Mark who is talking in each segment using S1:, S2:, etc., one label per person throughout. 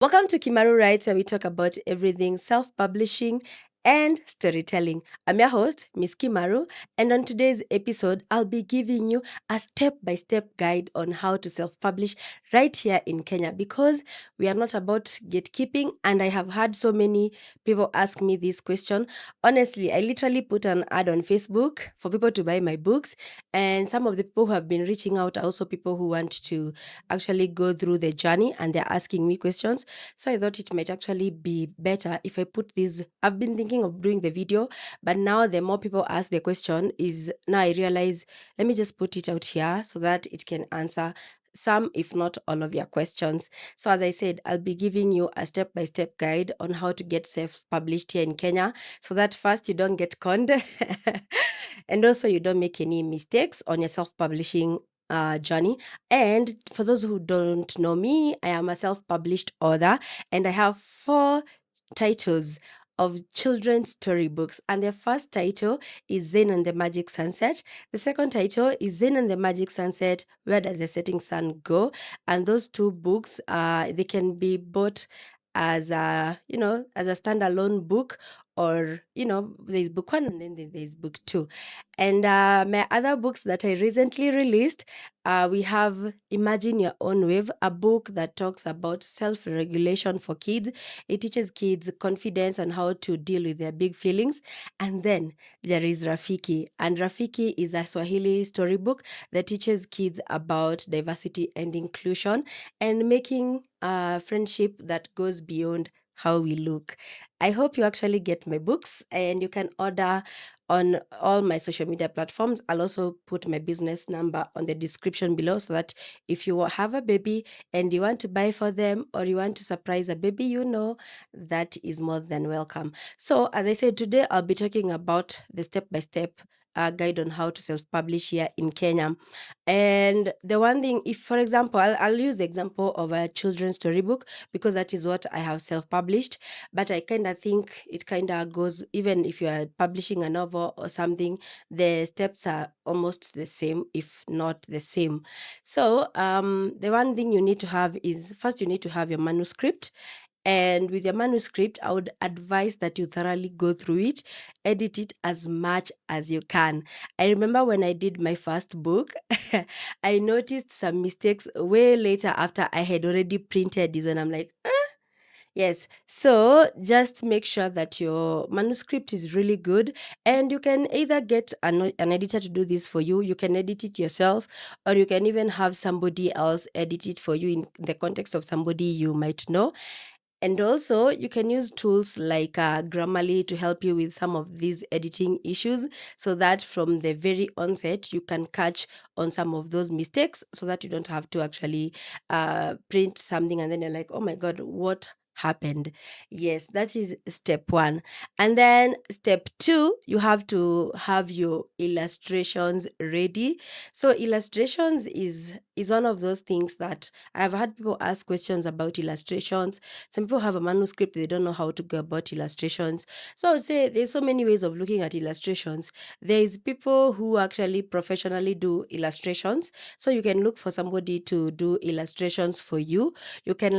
S1: Welcome to Kimaru Writes, where we talk about everything self publishing and storytelling. I'm your host, Miss Kimaru, and on today's episode, I'll be giving you a step by step guide on how to self publish right here in Kenya because we are not about gatekeeping. And I have had so many people ask me this question. Honestly, I literally put an ad on Facebook for people to buy my books, and some of the people who have been reaching out are also people who want to actually go through the journey and they're asking me questions. So I thought it might actually be better if I put this. I've been thinking of doing the video, but now the more people ask the question, is now I realize let me just put it out here so that it can answer some, if not all, of your questions. So, as I said, I'll be giving you a step by step guide on how to get self published here in Kenya so that first you don't get conned and also you don't make any mistakes on your self publishing journey. And for those who don't know me, I am a self published author and I have 4 titles of children's storybooks. And the first title is Zen and the Magic Sunset. The second title is Zen and the Magic Sunset, Where Does the Setting Sun Go? And those two books, they can be bought as as a standalone book, or there's book one and then there's book two. And my other books that I recently released, we have Imagine Your Own Wave, a book that talks about self-regulation for kids. It teaches kids confidence and how to deal with their big feelings. And then there is Rafiki, and Rafiki is a Swahili storybook that teaches kids about diversity and inclusion and making a friendship that goes beyond how we look. I hope you actually get my books, and you can order on all my social media platforms. I'll also put my business number on the description below so that if you have a baby and you want to buy for them or you want to surprise a baby, that is more than welcome. So, as I said, today I'll be talking about the step by step guide on how to self publish here in Kenya. And the one thing, if for example, I'll use the example of a children's storybook because that is what I have self published. But I kind of think it kind of goes, even if you are publishing a novel or something, the steps are almost the same, if not the same. So, the one thing you need to have is first, you need to have your manuscript. And with your manuscript, I would advise that you thoroughly go through it, edit it as much as you can. I remember when I did my first book, I noticed some mistakes way later after I had already printed this, and I'm like, yes. So just make sure that your manuscript is really good, and you can either get an editor to do this for you. You can edit it yourself, or you can even have somebody else edit it for you in the context of somebody you might know. And also, you can use tools like Grammarly to help you with some of these editing issues so that from the very onset, you can catch on some of those mistakes so that you don't have to actually print something and then you're like, oh my God, what happened? Yes, that is step one. And then step two, you have to have your illustrations ready. So illustrations is one of those things that I've had people ask questions about illustrations. Some people have a manuscript, they don't know how to go about illustrations. So I would say there's so many ways of looking at illustrations. There is people who actually professionally do illustrations. So you can look for somebody to do illustrations for you. You can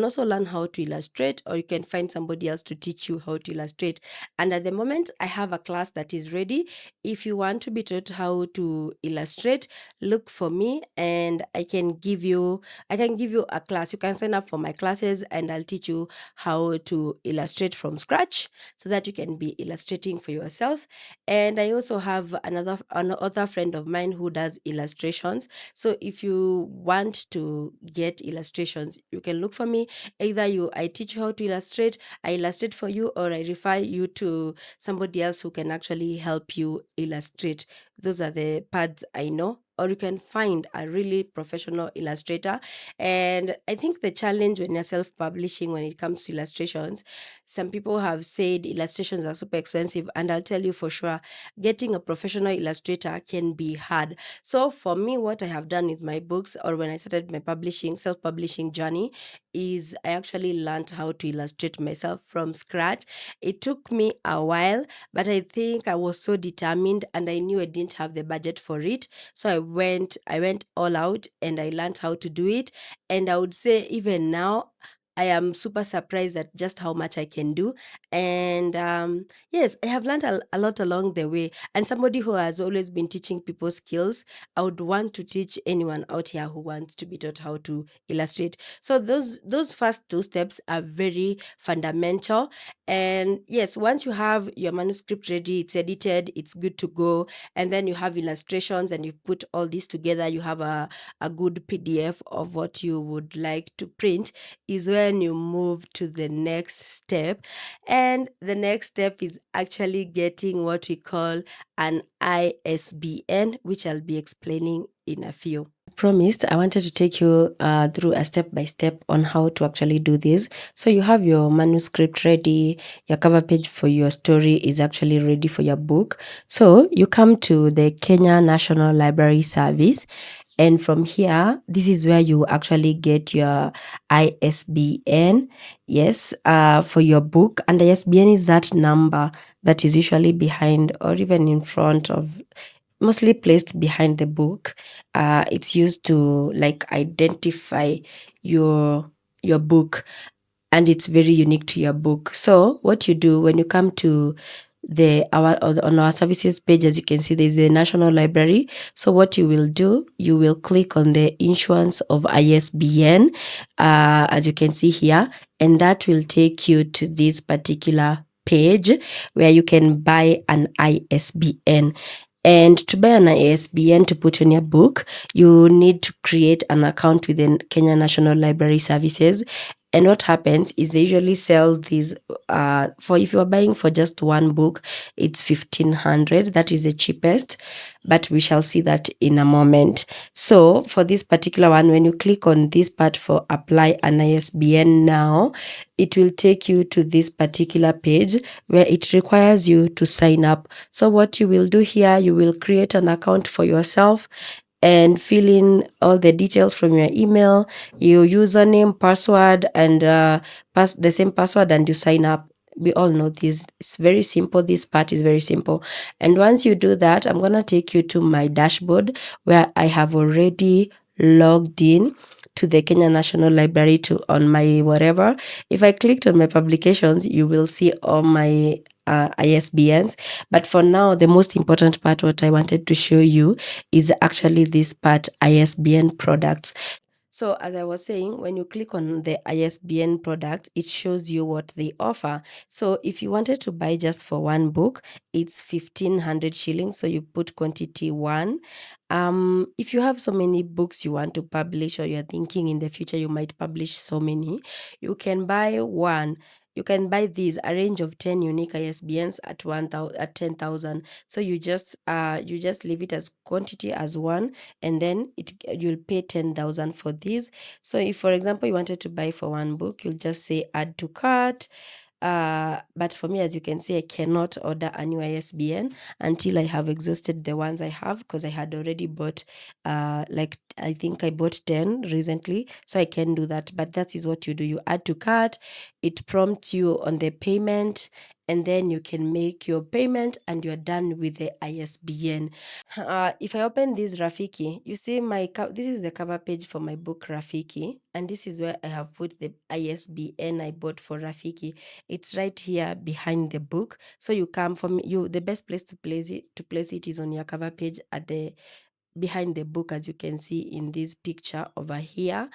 S1: also learn how to illustrate, or you can find somebody else to teach you how to illustrate. And at the moment, I have a class that is ready. If you want to be taught how to illustrate, look for me and I can give you a class. You can sign up for my classes and I'll teach you how to illustrate from scratch so that you can be illustrating for yourself. And I also have another friend of mine who does illustrations. So if you want to get illustrations, you can look for me. Either I teach you how to illustrate, I illustrate for you, or I refer you to somebody else who can actually help you illustrate. Those are the paths I know. Or you can find a really professional illustrator. And I think the challenge when you're self-publishing when it comes to illustrations, some people have said illustrations are super expensive, and I'll tell you for sure, getting a professional illustrator can be hard. So for me, what I have done with my books, or when I started my self-publishing journey, is I actually learned how to illustrate myself from scratch. It took me a while, but I think I was so determined and I knew I didn't have the budget for it. So I went all out and I learned how to do it. And I would say even now, I am super surprised at just how much I can do. And yes, I have learned a lot along the way. And somebody who has always been teaching people skills, I would want to teach anyone out here who wants to be taught how to illustrate. So those first two steps are very fundamental. And yes, once you have your manuscript ready, it's edited, it's good to go, and then you have illustrations and you've put all this together, you have a good PDF of what you would like to print, is when you move to the next step. And the next step is actually getting what we call an ISBN, which I'll be explaining in a few. Promised, I wanted to take you through a step by step on how to actually do this. So you have your manuscript ready, your cover page for your story is actually ready for your book. So you come to the Kenya National Library Service, and from here, this is where you actually get your ISBN, yes, for your book. And the ISBN is that number that is usually behind or even in front of, mostly placed behind the book. It's used to like identify your book, and it's very unique to your book. So what you do when you come to on our services page, as you can see, there's the National Library. So what you will do, you will click on the issuance of ISBN, as you can see here, and that will take you to this particular page where you can buy an ISBN. And to buy an ISBN to put on your book, you need to create an account within Kenya National Library Services. And what happens is they usually sell these for, if you're buying for just one book, it's 1,500. That is the cheapest, but we shall see that in a moment. So for this particular one, when you click on this part for apply an ISBN now, it will take you to this particular page where it requires you to sign up. So what you will do here, you will create an account for yourself and fill in all the details from your email, your username, password, and the same password, and you sign up. We all know this. It's very simple. This part is very simple. And once you do that, I'm going to take you to my dashboard where I have already logged in to the Kenya National Library on my whatever. If I clicked on my publications, you will see all my ISBNs. But for now, the most important part, what I wanted to show you, is actually this part, ISBN products. So as I was saying, when you click on the ISBN product, it shows you what they offer. So if you wanted to buy just for one book, it's 1,500 shillings. So you put quantity one. If you have so many books you want to publish, or you're thinking in the future you might publish so many, you can buy one. You can buy these, a range of 10 unique ISBNs at 1,000, at 10,000. So you just leave it as quantity as one, and then you'll pay 10,000 for these. So if, for example, you wanted to buy for one book, you'll just say add to cart. But for me, as you can see, I cannot order a new ISBN until I have exhausted the ones I have, because I had already bought, like I think I bought 10 recently, so I can do that. But that is what you do. You add to cart, it prompts you on the payment, and then you can make your payment and you're done with the ISBN. If I open this Rafiki, you see this is the cover page for my book Rafiki, and this is where I have put the ISBN I bought for Rafiki. It's right here behind the book. So you come from the best place to place it is on your cover page at the behind the book, as you can see in this picture over here.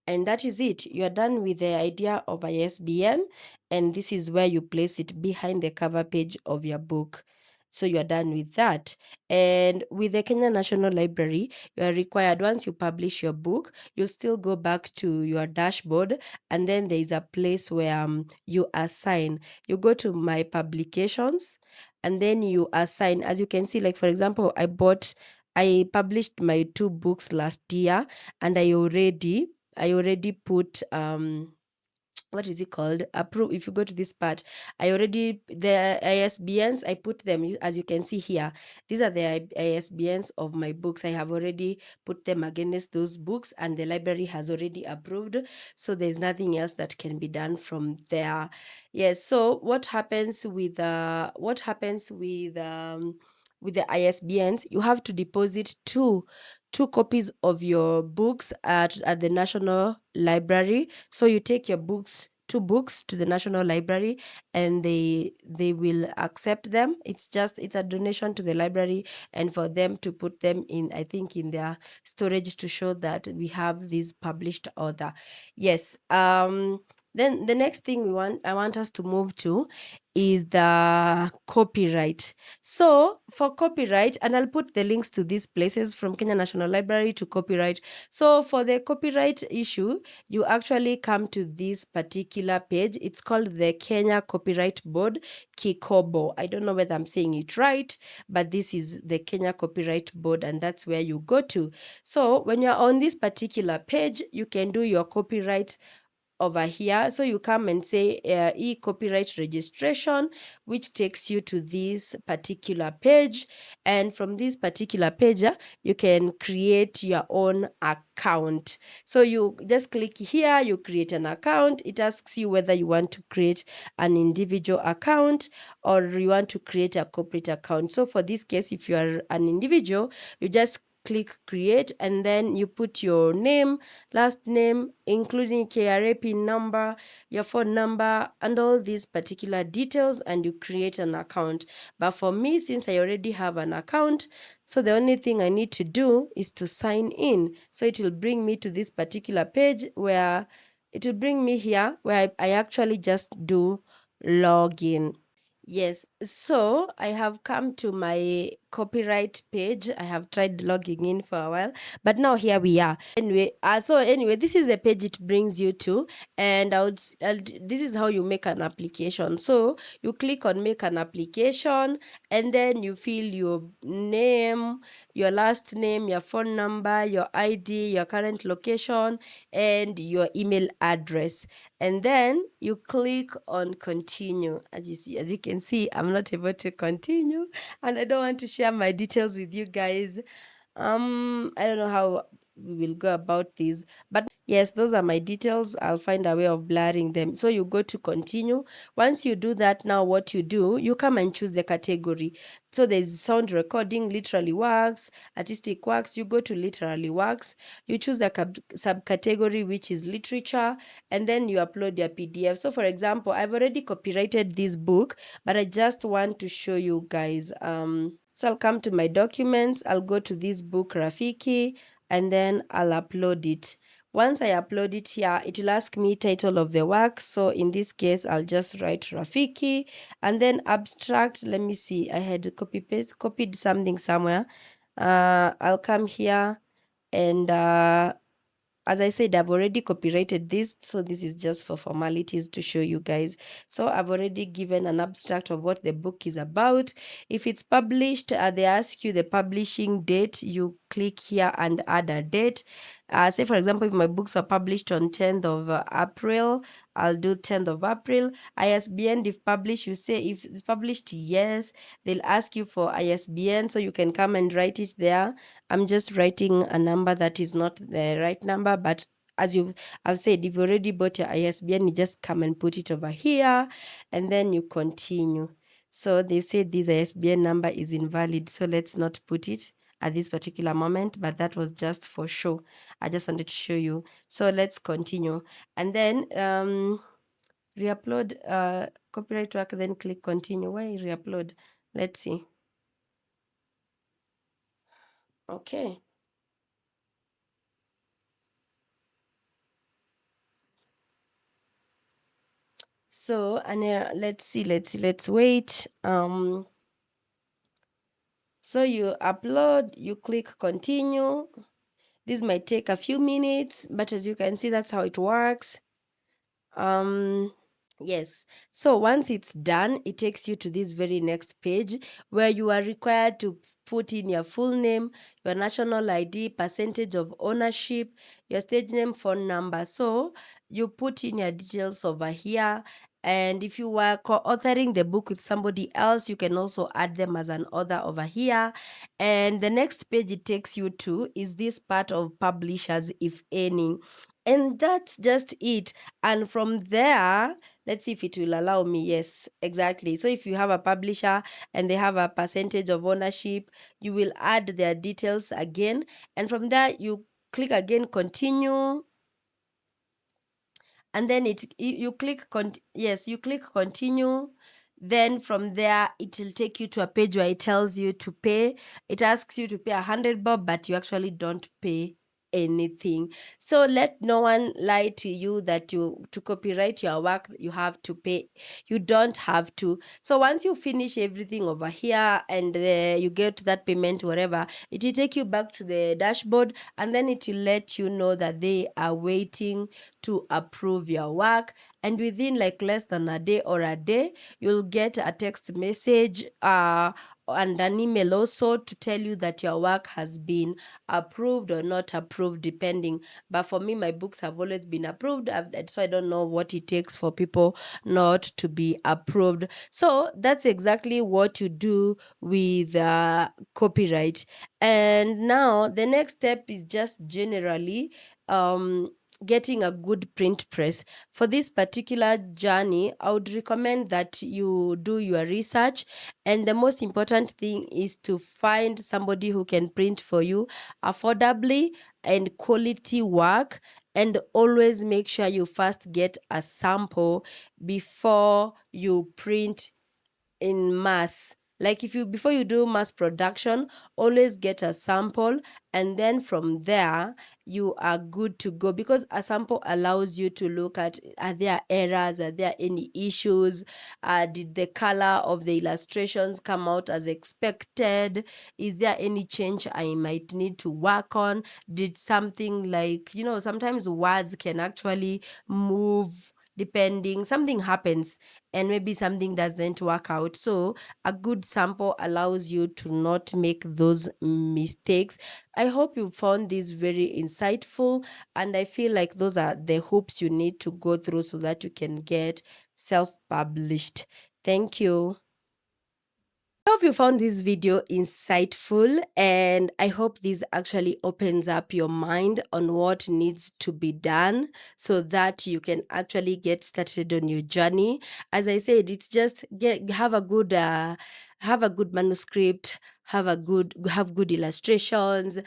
S1: And that is it. You're done with the idea of ISBN, and this is where you place it behind the cover page of your book. So you're done with that. And with the Kenya National Library, you are required, once you publish your book, you'll still go back to your dashboard, and then there is a place where you assign. You go to my publications, and then you assign. As you can see, like for example, I published my 2 books last year, and I already put what is it called? Approve. If you go to this part, the ISBNs, I put them, as you can see here. These are the ISBNs of my books. I have already put them against those books, and the library has already approved. So there's nothing else that can be done from there. Yes. So what happens with with the ISBNs, you have to deposit two copies of your books at the National Library. So you take your books, two books, to the National Library, and they will accept them. It's a donation to the library, and for them to put them in, I think, in their storage to show that we have this published author. Yes. Then the next thing I want us to move to is the copyright. So for copyright, and I'll put the links to these places from Kenya National Library to copyright. So for the copyright issue, you actually come to this particular page. It's called the Kenya Copyright Board, Kikobo. I don't know whether I'm saying it right, but this is the Kenya Copyright Board, and that's where you go to. So when you're on this particular page, you can do your copyright over here. So you come and say e-copyright registration, which takes you to this particular page. And from this particular page, you can create your own account. So you just click here, you create an account. It asks you whether you want to create an individual account or you want to create a corporate account. So for this case, if you are an individual, you just click create, and then you put your name, last name, including KRA PIN number, your phone number, and all these particular details, and you create an account. But for me, since I already have an account, so the only thing I need to do is to sign in. So it will bring me to this particular page where it will bring me here where I actually just do login. Yes, so I have come to my copyright page. I have tried logging in for a while, but now here we are. Anyway, this is the page it brings you to, and this is how you make an application. So you click on make an application, and then you fill your name, your last name, your phone number, your ID, your current location, and your email address. And then you click on continue. As you can see, I'm not able to continue, and I don't want to share my details with you guys. I don't know how we will go about this, but yes, those are my details. I'll find a way of blurring them. So you go to continue. Once you do that, now what you do, you come and choose the category. So there's sound recording, literary works, artistic works. You go to literary works, you choose the subcategory, which is literature, and then you upload your PDF. So for example, I've already copyrighted this book, but I just want to show you guys. So I'll come to my documents, I'll go to this book Rafiki, and then I'll upload it. Once I upload it here, it will ask me title of the work. So in this case, I'll just write Rafiki, and then abstract. Let me see, I had copied something somewhere. I'll come here, and as I said, I've already copyrighted this, so this is just for formalities to show you guys. So I've already given an abstract of what the book is about. If it's published, they ask you the publishing date. You click here and add a date. Say, for example, if my books are published on 10th of April, I'll do 10th of April. ISBN, if published, you say if it's published, yes. They'll ask you for ISBN, so you can come and write it there. I'm just writing a number that is not the right number, but as I've said, if you already bought your ISBN, you just come and put it over here, and then you continue. So they've said this ISBN number is invalid, so let's not put it at this particular moment, but that was just for show. I just wanted to show you. So let's continue. And then re-upload copyright work, then click continue. Why re-upload? Let's see. Okay. So, and let's wait. So you upload, you click continue. This might take a few minutes, but as you can see, that's how it works. Yes. So once it's done, it takes you to this very next page where you are required to put in your full name, your national ID, percentage of ownership, your stage name, phone number. So you put in your details over here. And if you were co-authoring the book with somebody else, you can also add them as an author over here. And the next page it takes you to is this part of publishers, if any. And that's just it. And from there, let's see if it will allow me. Yes, exactly. So if you have a publisher and they have a percentage of ownership, you will add their details again. And from there, you click again, continue. And then you click yes, you click continue. Then from there it will take you to a page where it tells you to pay. It asks you to pay 100 bob, but you actually don't pay anything. So let no one lie to you that you to copyright your work you have to pay. You don't have to. So once you finish everything over here and you get to that payment, whatever, it will take you back to the dashboard, and then it will let you know that they are waiting to approve your work. And within like less than a day or a day, you'll get a text message and an email also to tell you that your work has been approved or not approved, depending. But for me, my books have always been approved, so I don't know what it takes for people not to be approved. So that's exactly what you do with copyright. And now the next step is just generally getting a good print press. For this particular journey, I would recommend that you do your research, and the most important thing is to find somebody who can print for you affordably and quality work. And always make sure you first get a sample before you print in mass. Like if you before you do mass production, always get a sample, and then from there you are good to go, because a sample allows you to look at, are there errors, are there any issues, did the color of the illustrations come out as expected, is there any change I might need to work on, did something like, sometimes words can actually move, depending, something happens and maybe something doesn't work out. So a good sample allows you to not make those mistakes. I hope you found this very insightful, and I feel like those are the hoops you need to go through so that you can get self-published. Thank you. I hope you found this video insightful, and I hope this actually opens up your mind on what needs to be done so that you can actually get started on your journey. As I said, it's just have a good manuscript, have good illustrations,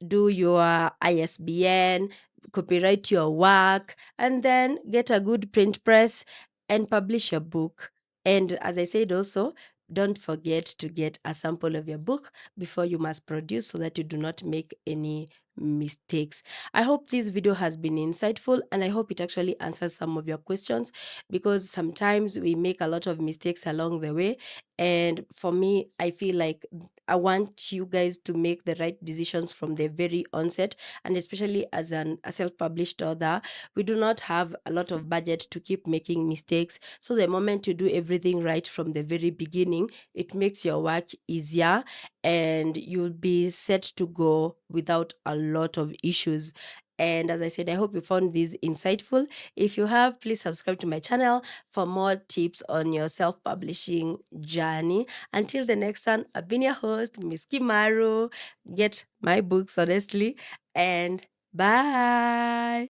S1: do your ISBN, copyright your work, and then get a good print press and publish your book. And as I said also, don't forget to get a sample of your book before you mass produce so that you do not make any mistakes. I hope this video has been insightful, and I hope it actually answers some of your questions, because sometimes we make a lot of mistakes along the way. And for me, I feel like I want you guys to make the right decisions from the very onset. And especially as a self-published author, we do not have a lot of budget to keep making mistakes. So the moment you do everything right from the very beginning, it makes your work easier, and you'll be set to go without a lot of issues. And as I said, I hope you found this insightful. If you have, please subscribe to my channel for more tips on your self-publishing journey. Until the next one, I've been your host, Miss Kimaru. Get my books, honestly, and bye.